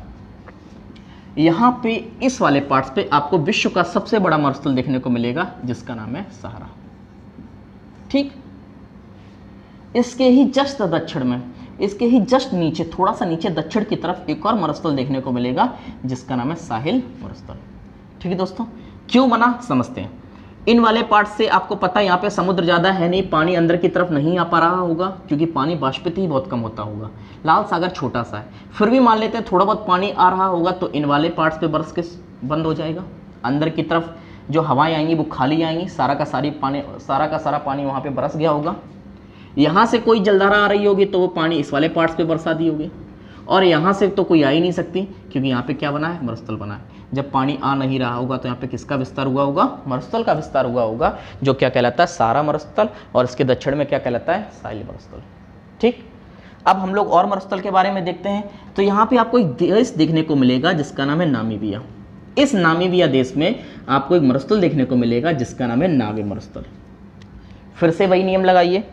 S1: यहाँ पे इस वाले पार्ट्स पे आपको विश्व का सबसे बड़ा मरुस्थल देखने को मिलेगा जिसका नाम है सहारा। ठीक, इसके ही जस्ट दक्षिण में, इसके ही जस्ट नीचे, थोड़ा सा नीचे दक्षिण की तरफ एक और मरुस्थल देखने को मिलेगा जिसका नाम है साहिल मरुस्थल। ठीक है दोस्तों, क्यों बना समझते हैं। इन वाले पार्ट से आपको पता है यहाँ पे समुद्र ज़्यादा है नहीं, पानी अंदर की तरफ नहीं आ पा रहा होगा क्योंकि पानी वाष्पित ही बहुत कम होता होगा। लाल सागर छोटा सा है, फिर भी मान लेते हैं थोड़ा बहुत पानी आ रहा होगा तो इन वाले पार्ट्स पे बरस के बंद हो जाएगा। अंदर की तरफ जो हवाएं आएंगी वो खाली आएंगी, सारा का सारा पानी वहाँ पे बरस गया होगा। यहाँ से कोई जलधारा आ रही होगी तो वो पानी इस वाले पार्ट्स पे बरसा दी होगी, और यहाँ से तो कोई आ ही नहीं सकती क्योंकि यहाँ पे क्या बना है, मरुस्थल बना है। जब पानी आ नहीं रहा होगा तो यहाँ पे किसका विस्तार हुआ होगा, मरुस्थल का विस्तार हुआ होगा, जो क्या कहलाता है, सारा मरुस्थल, और इसके दक्षिण में क्या कहलाता है, साहिल मरुस्थल। ठीक, अब हम लोग और मरुस्थल के बारे में देखते हैं। तो यहाँ पे आपको एक देश देखने को मिलेगा जिसका नाम है नामीबिया। इस नामीबिया देश में आपको एक मरुस्थल देखने को मिलेगा जिसका नाम है नावे मरुस्थल। फिर से वही नियम लगाइए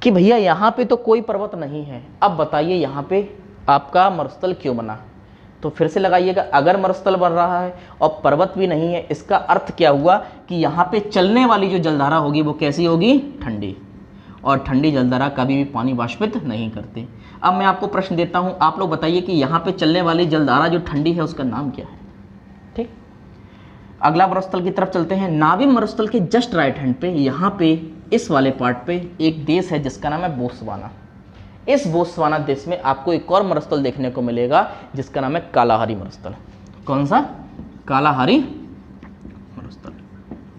S1: कि भैया यहाँ पे तो कोई पर्वत नहीं है, अब बताइए यहाँ पे आपका मरुस्थल क्यों बना। तो फिर से लगाइएगा, अगर मरुस्थल बन रहा है और पर्वत भी नहीं है, इसका अर्थ क्या हुआ कि यहाँ पे चलने वाली जो जलधारा होगी वो कैसी होगी, ठंडी, और ठंडी जलधारा कभी भी पानी वाष्पित नहीं करती। अब मैं आपको प्रश्न देता हूँ, आप लोग बताइए कि यहाँ पे चलने वाली जलधारा जो ठंडी है उसका नाम क्या है। ठीक, अगला मरुस्थल की तरफ चलते हैं। नावे मरुस्थल के जस्ट राइट हैंड पे, यहाँ पे इस वाले पार्ट पे एक देश है जिसका नाम है बोत्सवाना। इस बोत्सवाना देश में आपको एक और मरुस्थल देखने को मिलेगा जिसका नाम है कालाहारी मरुस्थल। कौन सा, कालाहारी मरुस्थल।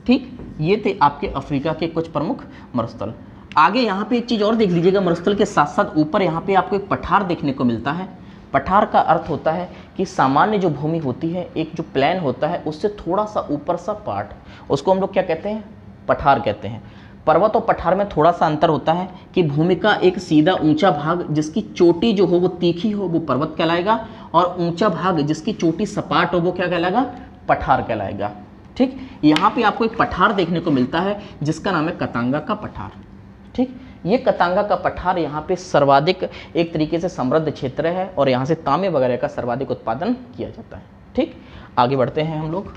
S1: ठीक, ये थे आपके अफ्रीका के कुछ प्रमुख मरुस्थल। आगे यहाँ पे एक चीज़ और देख लीजिएगा, मरुस्थल के साथ साथ ऊपर यहाँ पे आपको एक पठार देखने को मिलता है। पठार का अर्थ होता है कि सामान्य जो भूमि होती है, एक जो प्लेन होता है उससे थोड़ा सा ऊपर सा पार्ट, उसको हम लोग क्या कहते हैं, पठार कहते हैं। पर्वत और पठार में थोड़ा सा अंतर होता है कि भूमि का एक सीधा ऊंचा भाग जिसकी चोटी जो हो वो तीखी हो वो पर्वत कहलाएगा, और ऊंचा भाग जिसकी चोटी सपाट हो वो क्या कहलाएगा, पठार कहलाएगा। ठीक, यहाँ पे आपको एक पठार देखने को मिलता है जिसका नाम है कतांगा का पठार। ठीक, ये कतांगा का पठार यहाँ पे सर्वाधिक एक तरीके से समृद्ध क्षेत्र है और यहाँ से तांबे वगैरह का सर्वाधिक उत्पादन किया जाता है। ठीक, आगे बढ़ते हैं हम लोग।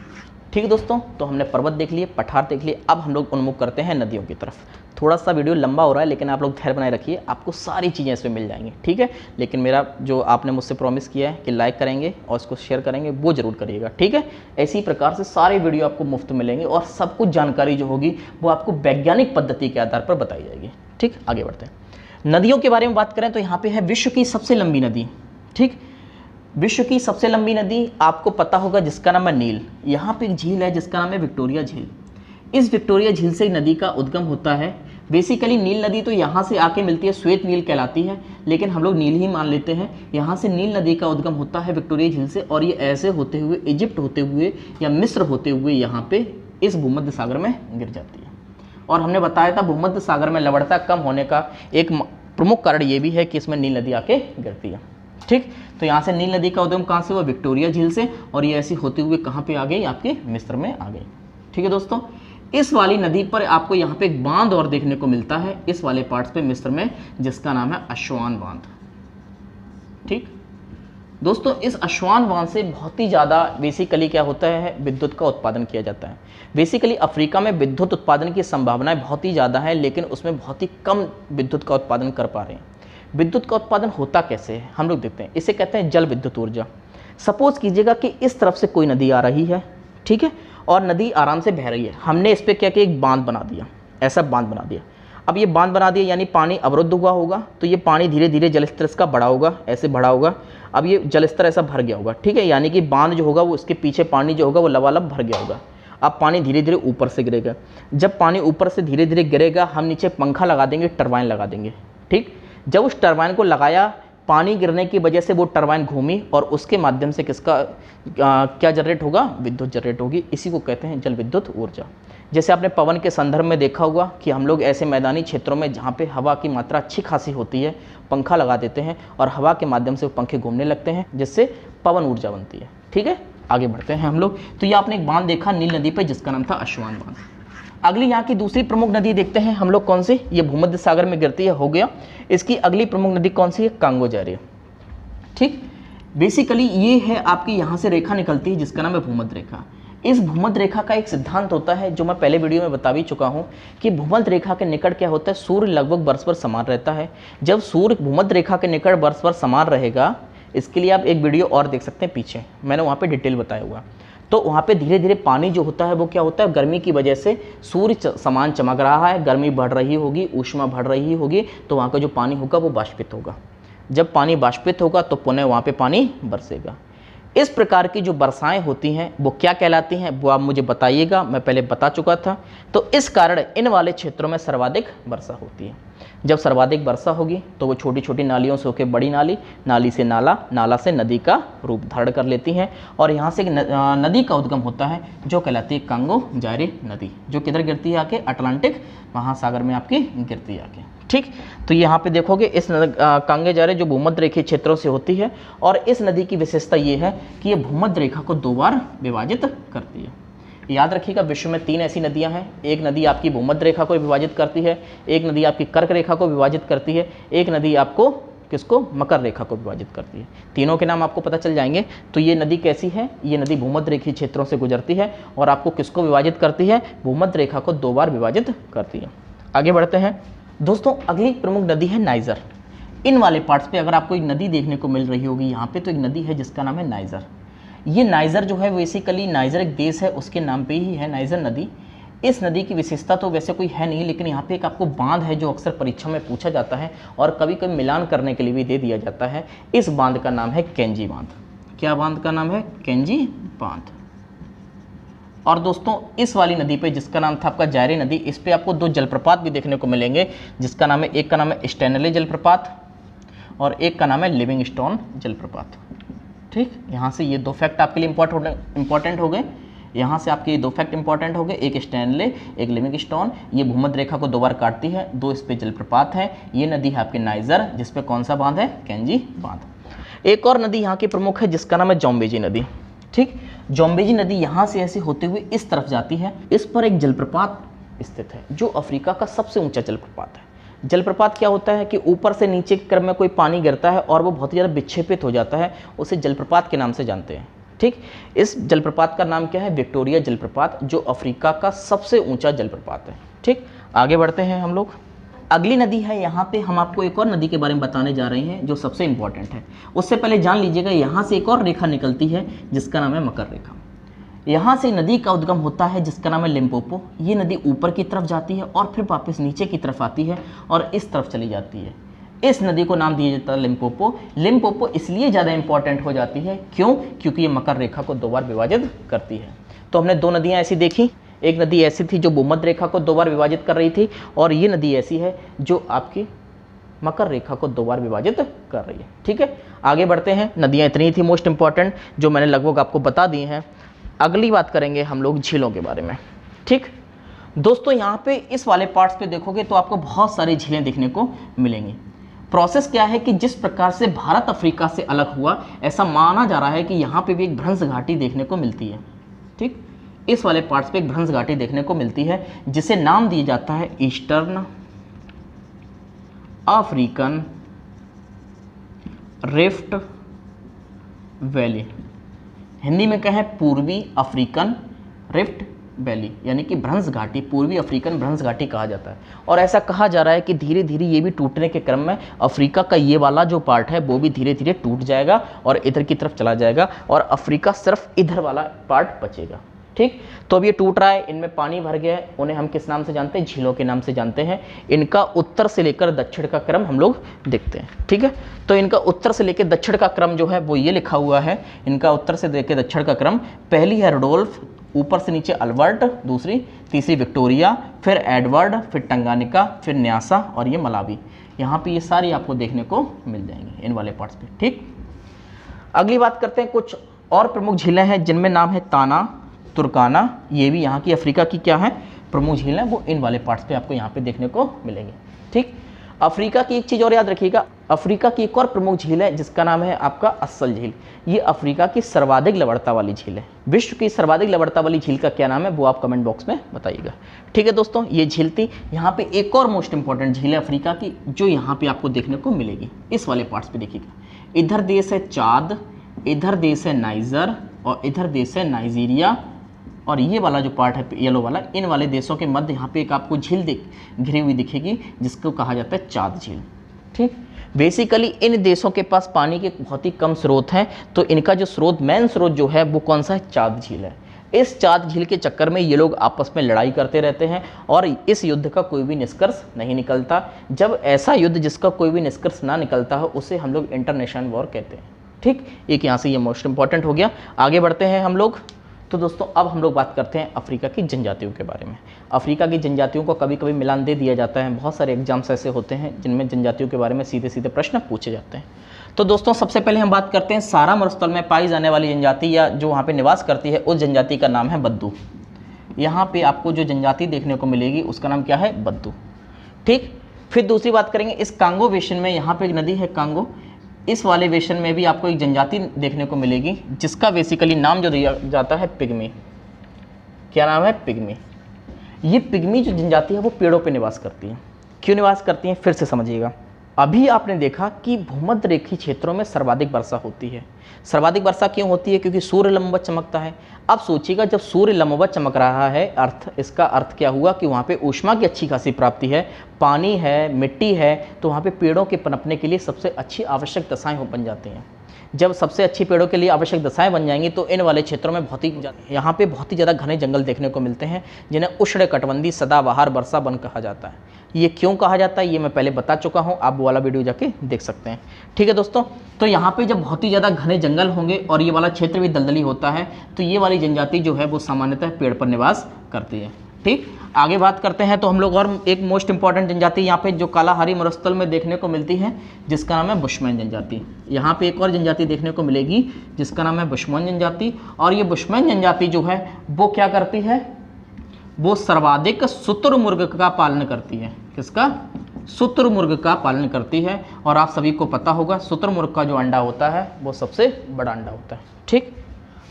S1: ठीक दोस्तों, तो हमने पर्वत देख लिए, पठार देख लिए, अब हम लोग उन्मुख करते हैं नदियों की तरफ। थोड़ा सा वीडियो लंबा हो रहा है लेकिन आप लोग धैर्य बनाए रखिए, आपको सारी चीज़ें इसमें मिल जाएंगी। ठीक है, लेकिन मेरा जो आपने मुझसे प्रॉमिस किया है कि लाइक करेंगे और इसको शेयर करेंगे वो जरूर करिएगा। ठीक है, इसी प्रकार से सारे वीडियो आपको मुफ्त मिलेंगे और सब कुछ जानकारी जो होगी वो आपको वैज्ञानिक पद्धति के आधार पर बताई जाएगी। ठीक, आगे बढ़ते हैं। नदियों के बारे में बात करें तो यहाँ पे है विश्व की सबसे लंबी नदी। ठीक, विश्व की सबसे लंबी नदी आपको पता होगा जिसका नाम है नील। यहाँ पे एक झील है जिसका नाम है विक्टोरिया झील। इस विक्टोरिया झील से नदी का उद्गम होता है। बेसिकली नील नदी तो यहाँ से आके मिलती है, श्वेत नील कहलाती है, लेकिन हम लोग नील ही मान लेते हैं। यहाँ से नील नदी का उद्गम होता है विक्टोरिया झील से, और ये ऐसे होते हुए इजिप्ट होते हुए या मिस्र होते हुए यहाँ पे इस भूमध्य सागर में गिर जाती है। और हमने बताया था भूमध्य सागर में लवणता कम होने का एक प्रमुख कारण ये भी है कि इसमें नील नदी आके गिरती है। ठीक, तो यहाँ से नील नदी का उद्गम कहाँ से हुआ, विक्टोरिया झील से, और ये ऐसी होते हुए कहाँ पे आ गई, आपके मिस्र में आ गई। ठीक है दोस्तों, इस वाली नदी पर आपको यहाँ पे एक बांध और देखने को मिलता है इस वाले पार्ट्स पे मिस्र में, जिसका नाम है अश्वान बांध। ठीक, दोस्तों इस आस्वान बांध से बहुत ही ज़्यादा बेसिकली क्या होता है, विद्युत का उत्पादन किया जाता है। बेसिकली अफ्रीका में विद्युत उत्पादन की संभावनाएं बहुत ही ज़्यादा है, लेकिन उसमें बहुत ही कम विद्युत का उत्पादन कर पा रहे हैं। विद्युत का उत्पादन होता कैसे है हम लोग देखते हैं। इसे कहते हैं जल विद्युत ऊर्जा। सपोज कीजिएगा कि इस तरफ से कोई नदी आ रही है, ठीक है, और नदी आराम से बह रही है। हमने इस पर क्या किया, एक बांध बना दिया, ऐसा बांध बना दिया। अब ये बांध बना दिया यानी पानी अवरुद्ध हुआ होगा, तो ये पानी धीरे धीरे जल स्तर इसका बढ़ा होगा, ऐसे बढ़ा होगा। अब ये जल स्तर ऐसा भर गया होगा, ठीक है, यानी कि बांध जो होगा वो इसके पीछे पानी जो होगा वो लबालब भर गया होगा। अब पानी धीरे धीरे ऊपर से गिरेगा। जब पानी ऊपर से धीरे धीरे गिरेगा, हम नीचे पंखा लगा देंगे, टरबाइन लगा देंगे, ठीक। जब उस टरबाइन को लगाया, पानी गिरने की वजह से वो टरबाइन घूमी और उसके माध्यम से किसका क्या जनरेट होगा, विद्युत जनरेट होगी। इसी को कहते हैं जल विद्युत ऊर्जा। जैसे आपने पवन के संदर्भ में देखा होगा कि हम लोग ऐसे मैदानी क्षेत्रों में जहाँ पे हवा की मात्रा अच्छी खासी होती है, पंखा लगा देते हैं और हवा के माध्यम से पंखे घूमने लगते हैं, जिससे पवन ऊर्जा बनती है, ठीक है। आगे बढ़ते हैं हम लोग। तो ये आपने एक बांध देखा नील नदी पर, जिसका नाम था आस्वान बांध। अगली यहाँ की दूसरी प्रमुख नदी देखते हैं हम लोग कौन सी, ये भूमध्य सागर में गिरती है, हो गया। इसकी अगली प्रमुख नदी कौन सी है, कांगो जारी, ठीक। बेसिकली ये है आपकी यहाँ से रेखा निकलती है जिसका नाम है भूमध्य रेखा। इस भूमध्य रेखा का एक सिद्धांत होता है जो मैं पहले वीडियो में बता भी चुका हूँ कि भूमध्य रेखा के निकट क्या होता है, सूर्य लगभग वर्ष भर समान रहता है। जब सूर्य भूमध्य रेखा के निकट वर्ष भर समान रहेगा, इसके लिए आप एक वीडियो और देख सकते हैं पीछे, मैंने वहाँ पे डिटेल बताया हुआ। तो वहाँ पे धीरे धीरे पानी जो होता है वो क्या होता है, गर्मी की वजह से सूर्य समान चमक रहा है, गर्मी बढ़ रही होगी, ऊष्मा बढ़ रही होगी, तो वहाँ का जो पानी होगा वो बाष्पित होगा। जब पानी बाष्पित होगा तो पुनः वहाँ पे पानी बरसेगा। इस प्रकार की जो वर्षाएं होती हैं वो क्या कहलाती हैं, वो आप मुझे बताइएगा, मैं पहले बता चुका था। तो इस कारण इन वाले क्षेत्रों में सर्वाधिक वर्षा होती है। जब सर्वाधिक वर्षा होगी तो वो छोटी छोटी नालियों से होकर बड़ी नाली, नाली से नाला, नाला से नदी का रूप धारण कर लेती हैं और यहाँ से नदी का उद्गम होता है जो कहलाती है कांगो जारी नदी, जो किधर गिरती है आके, अटलांटिक महासागर में आपकी गिरती है आके, ठीक। तो यहाँ पे देखोगे इस कांगो जारी जो भूमध्य रेखीय क्षेत्रों से होती है और इस नदी की विशेषता ये है कि ये भूमध्य रेखा को 2 बार विभाजित करती है। याद रखिएगा विश्व में 3 ऐसी नदियां हैं। एक नदी आपकी भूमध्य रेखा को विभाजित करती है, एक नदी आपकी कर्क रेखा को विभाजित करती है, एक नदी आपको किसको, मकर रेखा को विभाजित करती है। तीनों के नाम आपको पता चल जाएंगे। तो ये नदी कैसी है, ये नदी भूमध्य रेखीय क्षेत्रों से गुजरती है और आपको किसको विभाजित करती है, भूमध्य रेखा को 2 बार विभाजित करती है। आगे बढ़ते हैं दोस्तों। अगली प्रमुख नदी है नाइजर। इन वाले पार्ट्स पे अगर आपको एक नदी देखने को मिल रही होगी यहाँ पे, तो एक नदी है जिसका नाम है नाइजर। ये नाइजर जो है बेसिकली, नाइजर एक देश है, उसके नाम पे ही है नाइजर नदी। इस नदी की विशेषता तो वैसे कोई है नहीं, लेकिन यहाँ पे एक आपको बांध है जो अक्सर परीक्षा में पूछा जाता है और कभी कभी मिलान करने के लिए भी दे दिया जाता है। इस बांध का नाम है केंजी बांध। क्या बांध का नाम है, केंजी बांध। और दोस्तों इस वाली नदी पे जिसका नाम था आपका जारी नदी, इस पे आपको 2 जलप्रपात भी देखने को मिलेंगे, जिसका नाम है, एक का नाम है स्टैनले जलप्रपात और एक का नाम है लिविंगस्टोन जलप्रपात, ठीक। यहाँ से ये 2 फैक्ट आपके लिए इंपॉर्टेंट हो गए। यहाँ से आपके ये 2 फैक्ट इंपॉर्टेंट हो गए, एक स्टैनले, एक लिविंगस्टोन। ये भूमध्य रेखा को 2 बार काटती है, 2 इस पे जलप्रपात है। ये नदी है आपके नाइजर, जिस पे कौन सा बांध है, केंजी बांध। एक और नदी यहाँ की प्रमुख है जिसका नाम है जोम्बेजी नदी, ठीक। जोम्बेजी नदी यहाँ से ऐसे होते हुए इस तरफ जाती है। इस पर एक जलप्रपात स्थित है जो अफ्रीका का सबसे ऊंचा जलप्रपात है। जलप्रपात क्या होता है कि ऊपर से नीचे के क्रम में कोई पानी गिरता है और वो बहुत ही ज़्यादा विक्षेपित हो जाता है, उसे जलप्रपात के नाम से जानते हैं, ठीक। इस जलप्रपात का नाम क्या है, विक्टोरिया जलप्रपात, जो अफ्रीका का सबसे ऊंचा जलप्रपात है, ठीक। आगे बढ़ते हैं हम लोग। अगली नदी है, यहाँ पे हम आपको एक और नदी के बारे में बताने जा रहे हैं जो सबसे इंपॉर्टेंट है। उससे पहले जान लीजिएगा यहाँ से एक और रेखा निकलती है जिसका नाम है मकर रेखा। यहाँ से नदी का उद्गम होता है जिसका नाम है लिम्पोपो। ये नदी ऊपर की तरफ जाती है और फिर वापस नीचे की तरफ आती है और इस तरफ चली जाती है। इस नदी को नाम दिया जाता है लिम्पोपो। लिम्पोपो इसलिए ज़्यादा इंपॉर्टेंट हो जाती है, क्यों, क्योंकि ये मकर रेखा को 2 बार विभाजित करती है। तो हमने 2 नदियाँ ऐसी देखी। एक नदी ऐसी थी जो भूमध्य रेखा को 2 बार विभाजित कर रही थी और ये नदी ऐसी है जो आपकी मकर रेखा को 2 बार विभाजित कर रही है, ठीक है। आगे बढ़ते हैं। नदियाँ इतनी थी मोस्ट इंपॉर्टेंट जो मैंने लगभग आपको बता दी हैं। अगली बात करेंगे हम लोग झीलों के बारे में, ठीक। दोस्तों यहाँ पे इस वाले पार्ट्स पे देखोगे तो आपको बहुत सारी झीलें देखने को मिलेंगी। प्रोसेस क्या है कि जिस प्रकार से भारत अफ्रीका से अलग हुआ, ऐसा माना जा रहा है कि यहाँ पे भी एक भ्रंश घाटी देखने को मिलती है, ठीक। इस वाले पार्ट्स पे एक भ्रंश घाटी देखने को मिलती है जिसे नाम दिया जाता है eastern African rift valley, Hindi में क्या है, पूर्वी अफ्रीकन रिफ्ट वैली, यानी कि भ्रंश घाटी, पूर्वी अफ्रीकन भ्रंश घाटी कहा जाता है। और ऐसा कहा जा रहा है कि धीरे धीरे ये भी टूटने के क्रम में अफ्रीका का ये वाला जो पार्ट है वो भी धीरे धीरे टूट जाएगा और इधर की तरफ चला जाएगा और अफ्रीका सिर्फ इधर वाला पार्ट बचेगा। ठीक, तो अब ये टूट रहा है, इनमें पानी भर गया है, उन्हें हम किस नाम से जानते हैं, झीलों के नाम से जानते हैं। इनका उत्तर से लेकर दक्षिण का क्रम हम लोग देखते हैं। ठीक है, तो इनका उत्तर से लेकर दक्षिण का क्रम जो है वो ये लिखा हुआ है, इनका उत्तर से लेकर दक्षिण का क्रम, पहली है रुडोल्फ, ऊपर से नीचे अल्बर्ट, दूसरी, तीसरी विक्टोरिया, फिर एडवर्ड, फिर टंगानिका, फिर न्यासा और ये मलावी। यहाँ पे ये सारी आपको देखने को मिल जाएंगी इन वाले पार्ट्स पे। ठीक, अगली बात करते हैं, कुछ और प्रमुख झीलें हैं जिनमें नाम है ताना, तुर्काना, ये भी यहाँ की अफ्रीका की क्या है, प्रमुख झील है, वो इन वाले पार्ट्स पे आपको यहाँ पे देखने को मिलेंगे। ठीक, अफ्रीका की एक चीज़ और याद रखिएगा, अफ्रीका की एक और प्रमुख झील है जिसका नाम है आपका अस्सल झील। ये अफ्रीका की सर्वाधिक लवणता वाली झील है। विश्व की सर्वाधिक लवणता वाली झील का क्या नाम है वो आप कमेंट बॉक्स में बताइएगा। ठीक है दोस्तों, ये झील थी। यहाँ पे एक और मोस्ट इंपॉर्टेंट झील है अफ्रीका की जो यहाँ पे आपको देखने को मिलेगी, इस वाले पार्ट्स पे देखिएगा। इधर देश है चाद, इधर देश है नाइजर और इधर देश है नाइजीरिया, और ये वाला जो पार्ट है येलो वाला, इन वाले देशों के मध्य यहाँ पे एक आपको झील घिरी हुई दिखेगी जिसको कहा जाता है चाद झील। ठीक, बेसिकली इन देशों के पास पानी के बहुत ही कम स्रोत हैं, तो इनका जो स्रोत, मेन स्रोत जो है वो कौन सा है, चाद झील है। इस चाद झील के चक्कर में ये लोग आपस में लड़ाई करते रहते हैं और इस युद्ध का कोई भी निष्कर्ष नहीं निकलता। जब ऐसा युद्ध जिसका कोई भी निष्कर्ष ना निकलता हो उसे हम लोग इंटरनेशनल वॉर कहते हैं। ठीक, एक यहाँ से ये मोस्ट इंपॉर्टेंट हो गया। आगे बढ़ते हैं हम लोग। तो दोस्तों अब हम लोग बात करते हैं अफ्रीका की जनजातियों के बारे में। अफ्रीका की जनजातियों को कभी कभी मिलान दे दिया जाता है, बहुत सारे एग्जाम्स ऐसे होते हैं जिनमें जनजातियों के बारे में सीधे सीधे प्रश्न पूछे जाते हैं। तो दोस्तों सबसे पहले हम बात करते हैं सारा मरुस्थल में पाई जाने वाली जनजाति या जो वहाँ पे निवास करती है उस जनजाति का नाम है बद्दू। यहाँ पे आपको जो जनजाति देखने को मिलेगी उसका नाम क्या है, बद्दू। ठीक, फिर दूसरी बात करेंगे, इस कांगो बेसिन में यहाँ पे एक नदी है कांगो, इस वाले बेसिन में भी आपको एक जनजाति देखने को मिलेगी जिसका बेसिकली नाम जो दिया जाता है पिग्मी। क्या नाम है, पिग्मी। ये पिग्मी जो जनजाति है वो पेड़ों पे निवास करती है। क्यों निवास करती है, फिर से समझिएगा। अभी आपने देखा कि भूमध्य रेखीय क्षेत्रों में सर्वाधिक वर्षा होती है। सर्वाधिक वर्षा क्यों होती है, क्योंकि सूर्य लंबवत चमकता है। अब सोचिएगा, जब सूर्य लंबवत चमक रहा है, इसका अर्थ क्या हुआ कि वहाँ पे ऊष्मा की अच्छी खासी प्राप्ति है, पानी है, मिट्टी है, तो वहाँ पे पेड़ों के पनपने के लिए सबसे अच्छी आवश्यक दशाएं बन जाती हैं। जब सबसे अच्छी पेड़ों के लिए आवश्यक दशाएं बन जाएंगी तो इन वाले क्षेत्रों में यहाँ पे बहुत ही ज़्यादा घने जंगल देखने को मिलते हैं जिन्हें उष्णकटिबंधीय सदाबहार वर्षा वन कहा जाता है। ये क्यों कहा जाता है ये मैं पहले बता चुका हूँ, आप वो वाला वीडियो जाके देख सकते हैं। ठीक है दोस्तों, तो यहाँ पे जब बहुत ही ज़्यादा घने जंगल होंगे और ये वाला क्षेत्र भी दलदली होता है तो ये वाली जनजाति जो है वो सामान्यतः पेड़ पर निवास करती है। ठीक, आगे बात करते हैं तो हम लोग और एक मोस्ट इंपॉर्टेंट जनजाति यहाँ पे जो कालाहारी मरुस्थल में देखने को मिलती है जिसका नाम है बुशमैन जनजाति। यहाँ पे एक और जनजाति देखने को मिलेगी जिसका नाम है बुशमैन जनजाति। और ये बुशमैन जनजाति जो है वो क्या करती है, वो सर्वाधिक शुतुरमुर्ग का पालन करती है। किसका, शुतुरमुर्ग का पालन करती है। और आप सभी को पता होगा शुतुरमुर्ग का जो अंडा होता है वो सबसे बड़ा अंडा होता है। ठीक,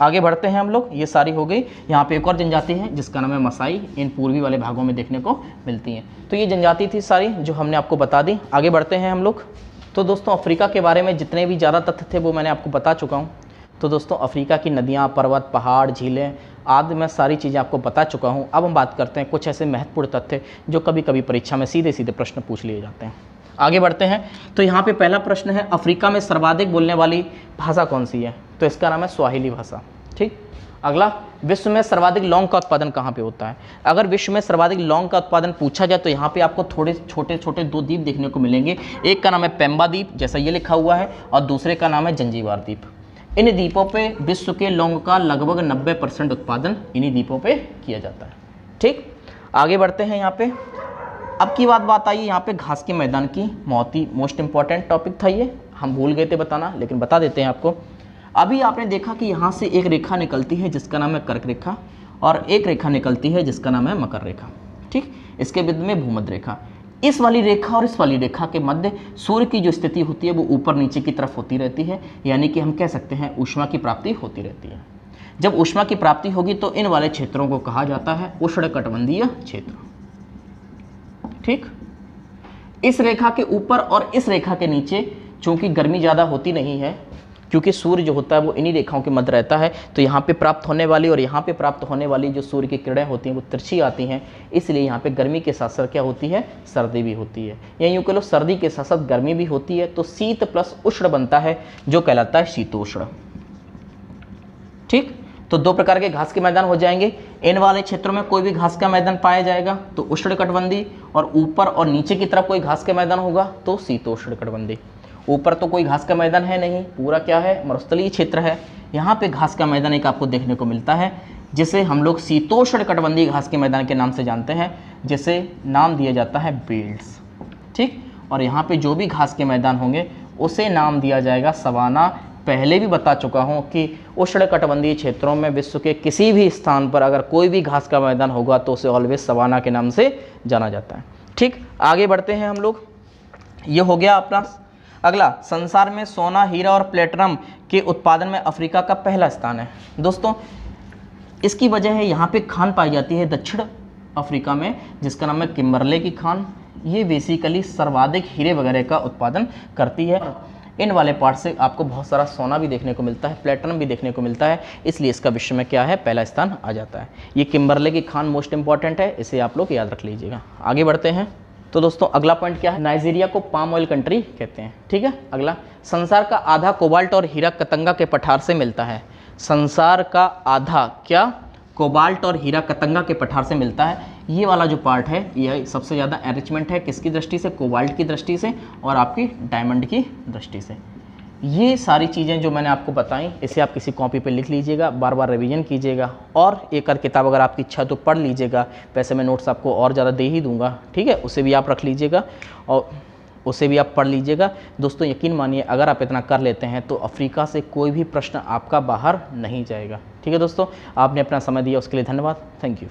S1: आगे बढ़ते हैं हम लोग। ये सारी हो गई। यहाँ पे एक और जनजाति है जिसका नाम है मसाई, इन पूर्वी वाले भागों में देखने को मिलती हैं। तो ये जनजाति थी सारी जो हमने आपको बता दी। आगे बढ़ते हैं हम लोग। तो दोस्तों अफ्रीका के बारे में जितने भी ज़्यादा तथ्य थे वो मैंने आपको बता चुका हूँ। तो दोस्तों अफ्रीका की नदियाँ, पर्वत, पहाड़, झीलें आदि मैं सारी चीज़ें आपको बता चुका हूँ। अब हम बात करते हैं कुछ ऐसे महत्वपूर्ण तथ्य जो कभी कभी परीक्षा में सीधे सीधे प्रश्न पूछ लिए जाते हैं। आगे बढ़ते हैं। तो यहाँ पे पहला प्रश्न है, अफ्रीका में सर्वाधिक बोलने वाली भाषा कौन सी है? तो इसका नाम है स्वाहिली भाषा। ठीक, अगला, विश्व में सर्वाधिक लौंग का उत्पादन कहाँ पे होता है? अगर विश्व में सर्वाधिक लौंग का उत्पादन पूछा जाए तो यहाँ पे आपको थोड़े छोटे छोटे दो द्वीप देखने को मिलेंगे। एक का नाम है पेम्बा द्वीप, जैसा ये लिखा हुआ है, और दूसरे का नाम है जंजीबार द्वीप। इन द्वीपों पे विश्व के लौंग का लगभग 90% उत्पादन इन्हीं द्वीपों पे किया जाता है। ठीक, आगे बढ़ते हैं। यहाँ पे अब की बात आई यहाँ पे घास के मैदान की। बहुत ही मोस्ट इंपॉर्टेंट टॉपिक था ये, हम भूल गए थे बताना, लेकिन बता देते हैं आपको। अभी आपने देखा कि यहाँ से एक रेखा निकलती है जिसका नाम है कर्क रेखा, और एक रेखा निकलती है जिसका नाम है मकर रेखा। ठीक, इसके मध्य में भूमध्य रेखा। इस वाली रेखा और इस वाली रेखा के मध्य सूर्य की जो स्थिति होती है वो ऊपर नीचे की तरफ होती रहती है, यानी कि हम कह सकते हैं ऊष्मा की प्राप्ति होती रहती है। जब ऊष्मा की प्राप्ति होगी तो इन वाले क्षेत्रों को कहा जाता है उष्णकटिबंधीय क्षेत्र। ठीक, इस रेखा के ऊपर और इस रेखा के नीचे चूंकि गर्मी ज़्यादा होती नहीं है क्योंकि सूर्य जो होता है वो इन्हीं रेखाओं के मध्य रहता है, तो यहाँ पे प्राप्त होने वाली और यहाँ पे प्राप्त होने वाली जो सूर्य की किरणें होती हैं वो तिरछी आती हैं, इसलिए यहाँ पे गर्मी के साथ साथ क्या होती है, सर्दी भी होती है, या यूँ कह लो सर्दी के साथ साथ गर्मी भी होती है, तो शीत प्लस उष्ण बनता है जो कहलाता है शीतोष्ण। ठीक, तो दो प्रकार के घास के मैदान हो जाएंगे। इन वाले क्षेत्रों में कोई भी घास का मैदान पाया जाएगा तो उष्णकटिबंधीय, और ऊपर और नीचे की तरफ कोई घास का मैदान होगा तो शीतोष्णकटिबंधीय। ऊपर तो कोई घास का मैदान है नहीं, पूरा क्या है, मरुस्थलीय क्षेत्र है। यहाँ पे घास का मैदान एक आपको देखने को मिलता है जिसे हम लोग शीतोष्णकटिबंधीय घास के मैदान के नाम से जानते हैं, जिसे नाम दिया जाता है बेल्ट्स। ठीक, और यहाँ पे जो भी घास के मैदान होंगे उसे नाम दिया जाएगा सवाना। पहले भी बता चुका हूँ कि उष्णकटिबंधीय क्षेत्रों में विश्व के किसी भी स्थान पर अगर कोई भी घास का मैदान होगा तो उसे ऑलवेज सवाना के नाम से जाना जाता है। ठीक, आगे बढ़ते हैं हम लोग। ये हो गया अपना। अगला, संसार में सोना, हीरा और प्लेटिनम के उत्पादन में अफ्रीका का पहला स्थान है। दोस्तों इसकी वजह है यहाँ पे खान पाई जाती है दक्षिण अफ्रीका में, जिसका नाम है किम्बरले की खान। ये बेसिकली सर्वाधिक हीरे वगैरह का उत्पादन करती है। इन वाले पार्ट से आपको बहुत सारा सोना भी देखने को मिलता है, प्लेटिनम भी देखने को मिलता है, इसलिए इसका विश्व में क्या है, पहला स्थान आ जाता है। ये किम्बरले की खान मोस्ट इंपॉर्टेंट है, इसे आप लोग याद रख लीजिएगा। आगे बढ़ते हैं। तो दोस्तों अगला पॉइंट क्या है, नाइजीरिया को पाम ऑयल कंट्री कहते हैं। ठीक है, अगला, संसार का आधा कोबाल्ट और हीरा कतंगा के पठार से मिलता है। संसार का आधा क्या, कोबाल्ट और हीरा कतंगा के पठार से मिलता है। ये वाला जो पार्ट है यह सबसे ज़्यादा एनरिचमेंट है, किसकी दृष्टि से, कोबाल्ट की दृष्टि से और आपकी डायमंड की दृष्टि से। ये सारी चीज़ें जो मैंने आपको बताई इसे आप किसी कॉपी पे लिख लीजिएगा, बार बार रिवीजन कीजिएगा, और एक आध किताब अगर आपकी इच्छा तो पढ़ लीजिएगा। वैसे मैं नोट्स आपको और ज़्यादा दे ही दूंगा, ठीक है, उसे भी आप रख लीजिएगा और उसे भी आप पढ़ लीजिएगा। दोस्तों यकीन मानिए अगर आप इतना कर लेते हैं तो अफ्रीका से कोई भी प्रश्न आपका बाहर नहीं जाएगा। ठीक है दोस्तों, आपने अपना समय दिया उसके लिए धन्यवाद। Thank you.